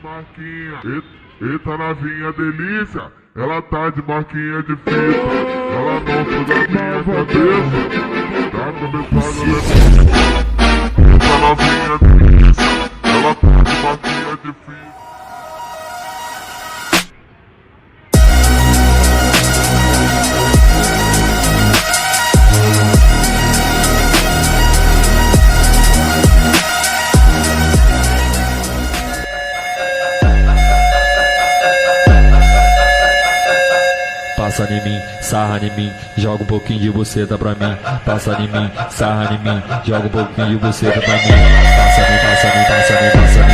marquinha. Eita novinha delícia, ela tá de marquinha de fita. Ela não suga minha cabeça, tá começando a Eita novinha delícia, ela tá de marquinha de fita. Passa em mim, sarra em mim, joga um pouquinho de buceta pra mim. Passa em mim, sarra em mim, joga um pouquinho de buceta pra mim. Passa em mim, passa em mim, passa em mim, passa em mim.